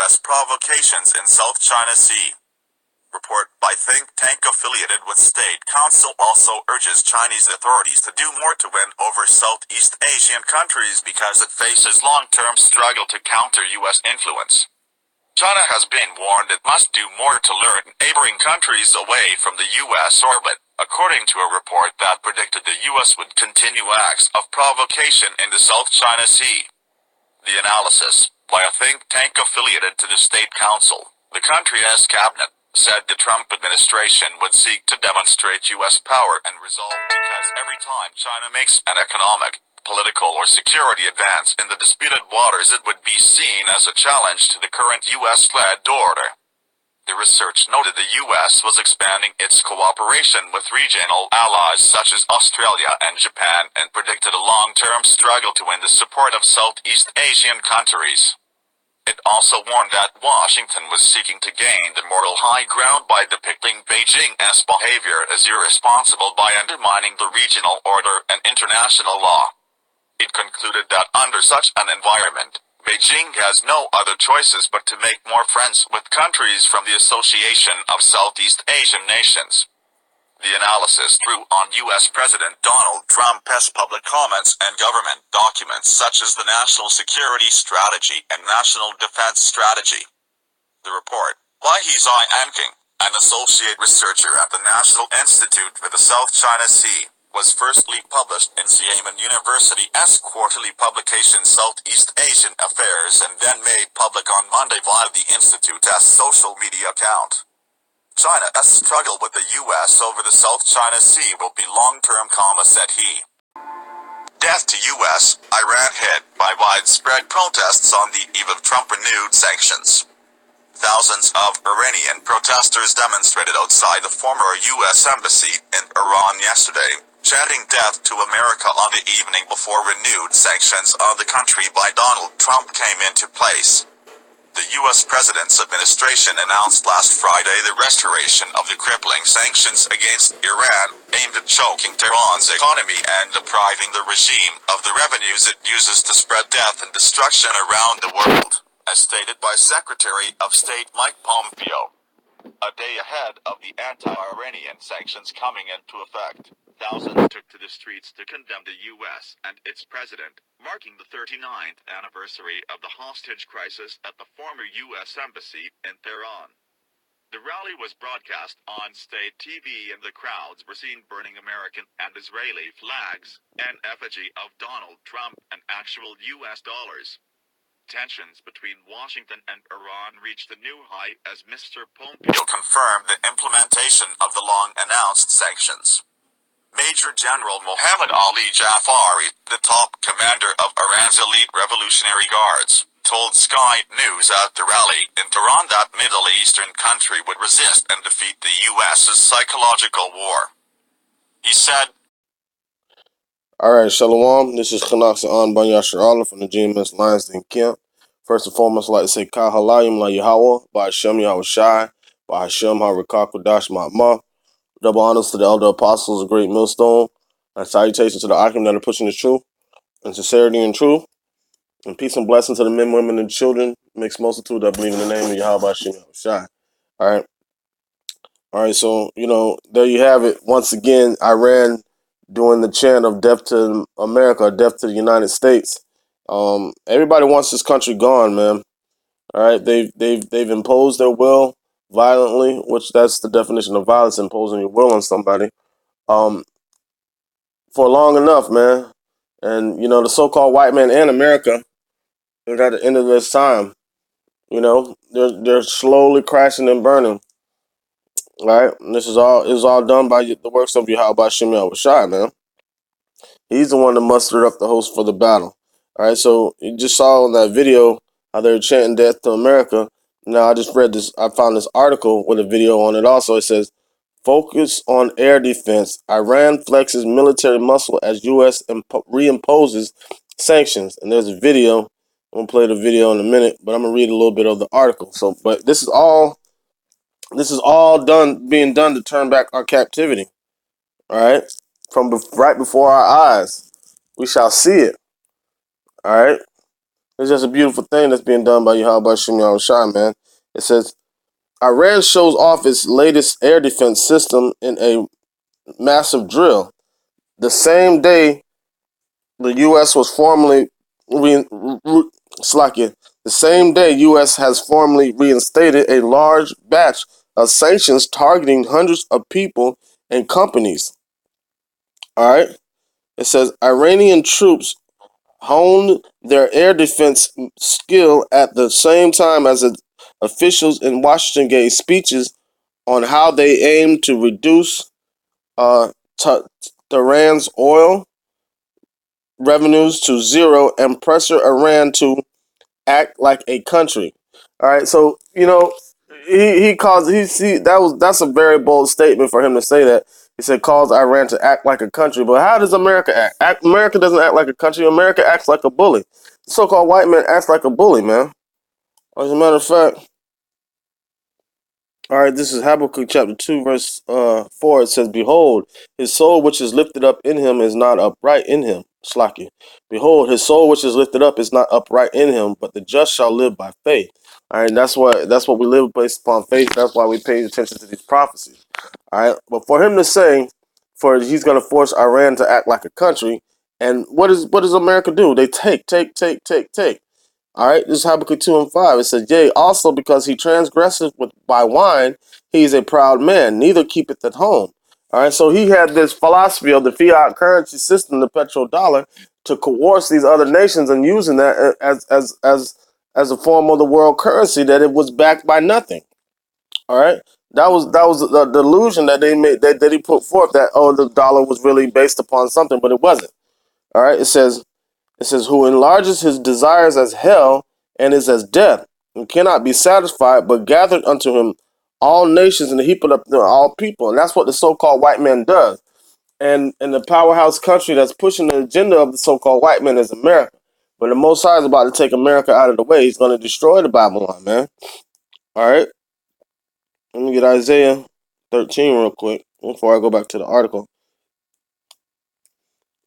U.S. provocations in South China Sea. Report by think tank affiliated with State Council also urges Chinese authorities to do more to win over Southeast Asian countries because it faces long-term struggle to counter U.S. influence. China has been warned it must do more to lure neighboring countries away from the U.S. orbit, according to a report that predicted the U.S. would continue acts of provocation in the South China Sea. The analysis, by a think tank affiliated to the State Council, the country's cabinet, said the Trump administration would seek to demonstrate U.S. power and resolve because every time China makes an economic, political or security advance in the disputed waters it would be seen as a challenge to the current U.S.-led order. The research noted the U.S. was expanding its cooperation with regional allies such as Australia and Japan and predicted a long-term struggle to win the support of Southeast Asian countries. It also warned that Washington was seeking to gain the moral high ground by depicting Beijing's behavior as irresponsible by undermining the regional order and international law. It concluded that under such an environment, Beijing has no other choices but to make more friends with countries from the Association of Southeast Asian Nations. The analysis drew on U.S. President Donald Trump's public comments and government documents such as the National Security Strategy and National Defense Strategy. The report, by He Jiankang, an associate researcher at the National Institute for the South China Sea, was firstly published in Xiamen University's quarterly publication Southeast Asian Affairs and then made public on Monday via the Institute's social media account. China's struggle with the U.S. over the South China Sea will be long-term, said he. Death to U.S., Iran hit by widespread protests on the eve of Trump renewed sanctions. Thousands of Iranian protesters demonstrated outside the former U.S. embassy in Iran yesterday, chanting death to America on the evening before renewed sanctions on the country by Donald Trump came into place. The U.S. President's administration announced last Friday the restoration of the crippling sanctions against Iran, aimed at choking Tehran's economy and depriving the regime of the revenues it uses to spread death and destruction around the world, as stated by Secretary of State Mike Pompeo. A day ahead of the anti-Iranian sanctions coming into effect, thousands took to the streets to condemn the U.S. and its president, marking the 39th anniversary of the hostage crisis at the former U.S. Embassy in Tehran. The rally was broadcast on state TV and the crowds were seen burning American and Israeli flags, an effigy of Donald Trump and actual U.S. dollars. Tensions between Washington and Iran reached a new high as Mr. Pompeo confirmed the implementation of the long-announced sanctions. Major General Mohammad Ali Jafari, the top commander of Iran's elite Revolutionary Guards, told Sky News at the rally in Tehran that Middle Eastern country would resist and defeat the U.S.'s psychological war. He said, Alright, Shalom. This is Khanaksa An Banyashar Allah from the GMS Lions Den Camp. First and foremost, I'd like to say Kahalayim La Yahweh, by Hashem Yahweh Shai, by Hashem HaRikakudash Ma'ma. Double honors to the elder apostles of Great Millstone, and salutations to the Akim that are pushing the truth, and sincerity and truth, and peace and blessings to the men, women, and children, mixed multitude that believe in the name of Yahweh Hashem Yahweh Shai. Alright, so, there you have it. Once again, Iran doing the chant of death to America, death to the United States. Everybody wants this country gone, man. All right, they've imposed their will violently, which that's the definition of violence, imposing your will on somebody, for long enough, man. And the so-called white man and America, they're at the end of this time. They're slowly crashing and burning. Right, and this is all done by the works of Yahweh Hashem Yahweh Shai, man. He's the one that mustered up the host for the battle. All right, so you just saw in that video how they're chanting death to America. Now, I just read this. I found this article with a video on it also. It says, focus on air defense. Iran flexes military muscle as U.S. reimposes sanctions. And there's a video. I'm going to play the video in a minute, but I'm going to read a little bit of the article. But this is all being done to turn back our captivity. All right, from right before our eyes, we shall see it. All right, It's just a beautiful thing that's being done by Yahweh Shem Shai, man. It says Iran shows off its latest air defense system in a massive drill. The same day the U.S. was formally the same day U.S. has formally reinstated a large batch of sanctions targeting hundreds of people and companies. All right. It says Iranian troops honed their air defense skill at the same time as officials in Washington gave speeches on how they aim to reduce uh, Tehran's oil revenues to zero and pressure Iran to act like a country. All right, so he calls that's a very bold statement for him to say that. He said calls Iran to act like a country, but how does America act? America doesn't act like a country. America acts like a bully. The so-called white man acts like a bully, man. As a matter of fact, all right, this is Habakkuk chapter 2, verse 4. It says, Behold, his soul which is lifted up in him is not upright in him. Slaki. Behold, his soul which is lifted up is not upright in him, but the just shall live by faith. All right, that's what we live based upon faith. That's why we pay attention to these prophecies. All right, but for him to say, he's going to force Iran to act like a country, and what does America do? They take. All right, this is Habakkuk 2 and 5. It says, Yea, also because he transgresseth by wine, he is a proud man, neither keepeth at home. All right, so he had this philosophy of the fiat currency system, the petrodollar, to coerce these other nations and using that as a form of the world currency that it was backed by nothing. All right, that was the delusion that they made that he put forth that the dollar was really based upon something, but it wasn't. All right, it says, who enlarges his desires as hell and is as death, and cannot be satisfied, but gathered unto him all nations and heaped up all people. And that's what the so-called white man does. And the powerhouse country that's pushing the agenda of the so-called white man is America. But the Most High is about to take America out of the way. He's going to destroy the Babylon, man. All right. Let me get Isaiah 13 real quick before I go back to the article.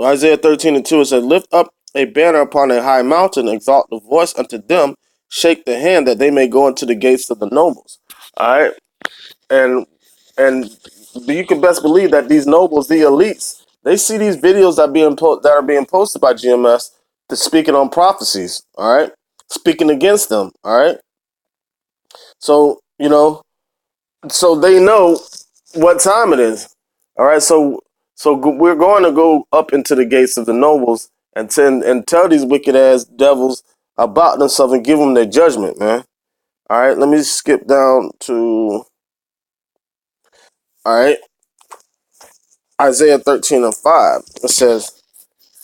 Isaiah 13 and 2, it says, Lift up a banner upon a high mountain, exalt the voice unto them, shake the hand that they may go into the gates of the nobles. All right, and you can best believe that these nobles, the elites, they see these videos that are being posted by GMS to speaking on prophecies. All right, speaking against them. All right, so so they know what time it is. All right, so we're going to go up into the gates of the nobles and tell these wicked ass devils about themselves and give them their judgment, man. All right, let me skip down to Isaiah 13 and 5. It says,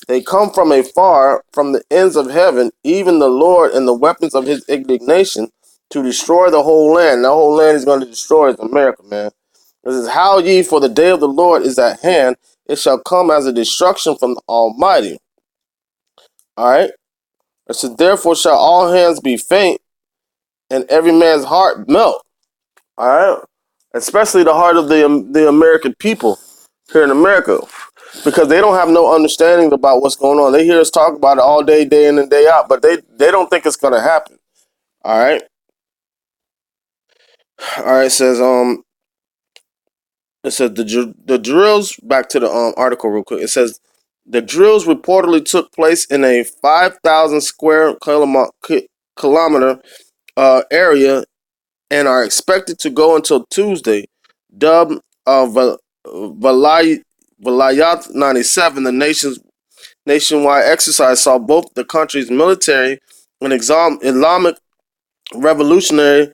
They come from afar, from the ends of heaven, even the Lord and the weapons of his indignation to destroy the whole land. The whole land is going to destroy America, man. This is how ye, for the day of the Lord is at hand. It shall come as a destruction from the Almighty. All right. It says, Therefore shall all hands be faint, and every man's heart melt. All right. Especially the heart of the American people here in America, because they don't have no understanding about what's going on. They hear us talk about it all day, day in and day out, but they don't think it's gonna happen. All right. All right. It says the drills. Back to the article real quick. It says the drills reportedly took place in a 5,000 square kilometer area and are expected to go until Tuesday. Dubbed Vilayat 97, the nation's nationwide exercise saw both the country's military and Islamic Revolutionary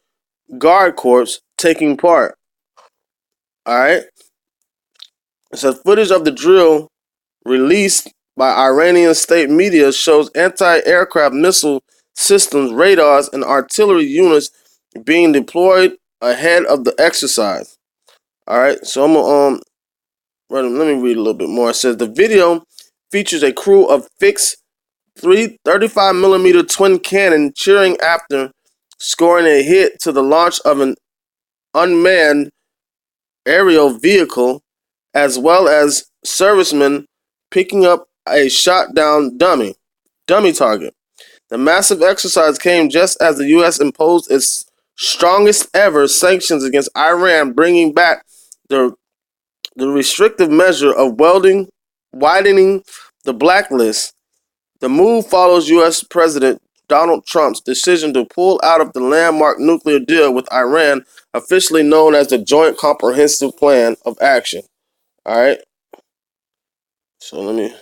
Guard Corps taking part. All right. It says footage of the drill released by Iranian state media shows anti-aircraft missile systems, radars, and artillery units being deployed ahead of the exercise. All right, so let me read a little bit more. It says the video features a crew of fixed 35mm twin cannon cheering after scoring a hit to the launch of an unmanned aerial vehicle, as well as servicemen picking up a shot down dummy target. The massive exercise came just as the U.S. imposed its strongest ever sanctions against Iran, bringing back the restrictive measure of widening the blacklist. The move follows U.S. President Donald Trump's decision to pull out of the landmark nuclear deal with Iran, officially known as the Joint Comprehensive Plan of Action. All right. So let me.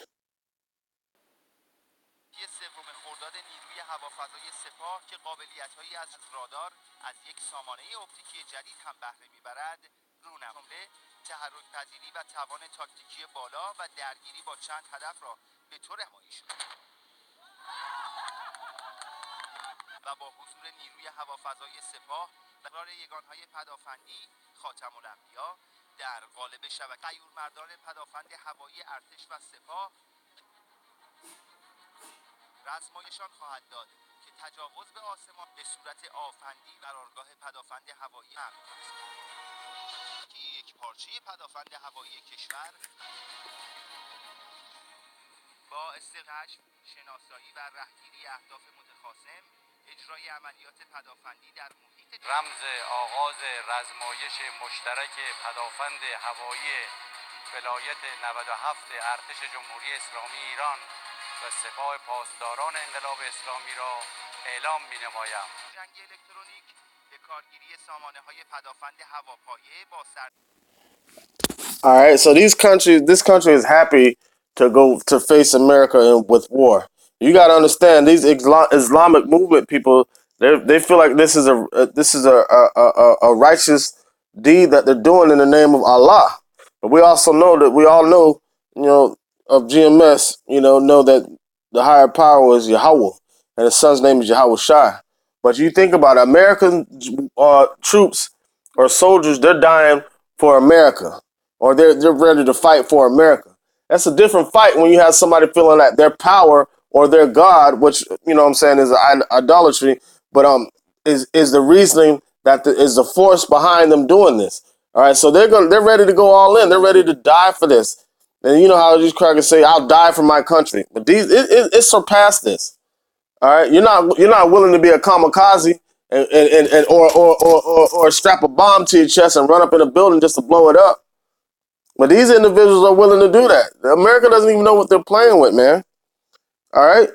رمز آغاز رزمایش مشترک پدافند هوایی ولایت 97 ارتش جمهوری اسلامی ایران و سپاه پاسداران انقلاب اسلامی را اعلام می‌نمایم. جنگ الکترونیک به کارگیری سامانه‌های پدافند هواپایه با سر. All right, so this country is happy to go to face America with war. You got to understand these Islamic movement people. They feel like this is a righteous deed that they're doing in the name of Allah. But we also know that we all know, of GMS, know that the higher power is Yahweh, and his son's name is Yahweh Shai. But you think about it, American troops or soldiers, they're dying for America, or they're ready to fight for America. That's a different fight when you have somebody feeling that their power or their God, which what I'm saying is idolatry, but is the reasoning that is the force behind them doing this. All right, so they're ready to go all in. They're ready to die for this. And you know how these crackers say, "I'll die for my country," but it surpassed this. All right, you're not willing to be a kamikaze and or strap a bomb to your chest and run up in a building just to blow it up. But these individuals are willing to do that. America doesn't even know what they're playing with, man. All right.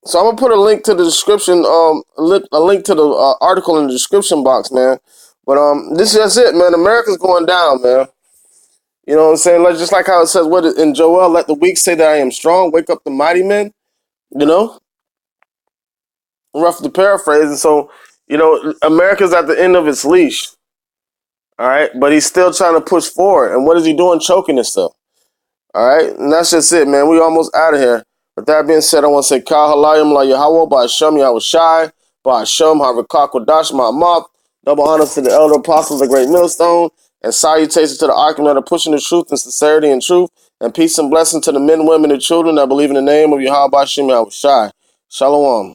So I'm gonna put a link to the description, a link to the article in the description box, man. But this is just it, man. America's going down, man. You know what I'm saying? Just like how it says, what in Joel, let the weak say that I am strong. Wake up the mighty men. You know, rough to paraphrase. And so, America's at the end of its leash. All right, but he's still trying to push forward. And what is he doing? Choking himself. All right, and that's just it, man. We almost out of here. With that being said, I want to say Kal Halayim La Yahweh, Ba Hashem Yahweh Shai, Ba Hashem Harakak Wadash Ma'amath. Double honors to the elder apostles, the great millstone, and salutations to the Arkham that are pushing the truth and sincerity and truth, and peace and blessing to the men, women, and children that believe in the name of Yahweh Ba Hashem Yahweh Shai. Shalom.